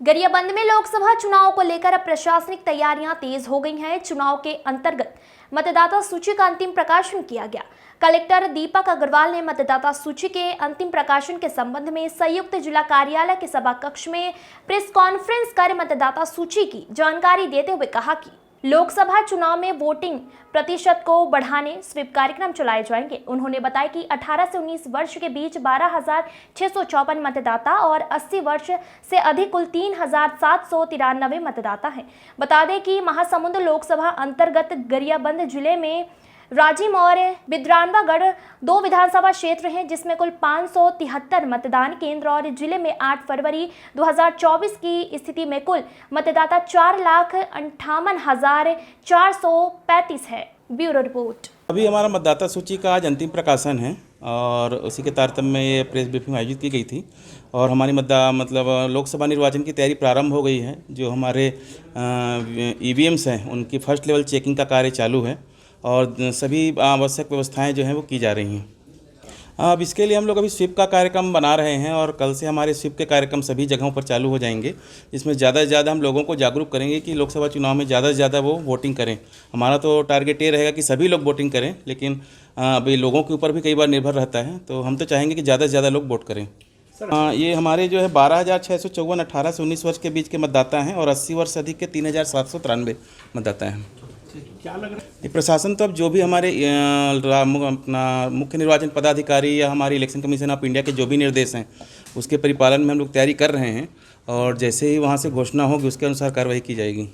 गरियाबंद में लोकसभा चुनाव को लेकर अब प्रशासनिक तैयारियां तेज हो गई हैं। चुनाव के अंतर्गत मतदाता सूची का अंतिम प्रकाशन किया गया। कलेक्टर दीपक अग्रवाल ने मतदाता सूची के अंतिम प्रकाशन के संबंध में संयुक्त जिला कार्यालय के सभा कक्ष में प्रेस कॉन्फ्रेंस कर मतदाता सूची की जानकारी देते हुए कहा कि लोकसभा चुनाव में वोटिंग प्रतिशत को बढ़ाने स्वीप कार्यक्रम चलाए जाएंगे। उन्होंने बताया कि 18 से 19 वर्ष के बीच 12,654 मतदाता और 80 वर्ष से अधिक कुल 3,793 मतदाता हैं। बता दें कि महासमुंद लोकसभा अंतर्गत गरियाबंद जिले में राजिम और बिद्रानवागढ़ 2 विधानसभा क्षेत्र हैं, जिसमें कुल 573 मतदान केंद्र और जिले में 8 फरवरी 2024 की स्थिति में कुल मतदाता 4,58,435 है। Bureau report. अभी हमारा मतदाता सूची का आज अंतिम प्रकाशन है और उसी के तारतम्य में ये प्रेस ब्रीफिंग आयोजित की गई थी और हमारी लोकसभा निर्वाचन की तैयारी प्रारंभ हो गई है। जो हमारे ईवीएम्स हैं उनकी फर्स्ट लेवल चेकिंग का कार्य चालू है और सभी आवश्यक व्यवस्थाएं जो हैं वो की जा रही हैं। अब इसके लिए हम लोग अभी स्वीप का कार्यक्रम बना रहे हैं और कल से हमारे स्वीप के कार्यक्रम सभी जगहों पर चालू हो जाएंगे। इसमें ज़्यादा से ज़्यादा हम लोगों को जागरूक करेंगे कि लोकसभा चुनाव में ज़्यादा से ज़्यादा वो वोटिंग करें। हमारा तो टारगेट ये रहेगा कि सभी लोग वोटिंग करें, लेकिन अभी लोगों के ऊपर भी कई बार निर्भर रहता है, तो हम तो चाहेंगे कि ज़्यादा से ज़्यादा लोग वोट करें। ये हमारे जो है 12,654 18 से 19 वर्ष के बीच के मतदाता हैं और 80 वर्ष से अधिक के 3,793 मतदाता हैं। क्या लग रहा है प्रशासन तो अब जो भी हमारे अपना मुख्य निर्वाचन पदाधिकारी या हमारी इलेक्शन कमीशन ऑफ इंडिया के जो भी निर्देश हैं उसके परिपालन में हम लोग तैयारी कर रहे हैं और जैसे ही वहाँ से घोषणा होगी उसके अनुसार कार्रवाई की जाएगी।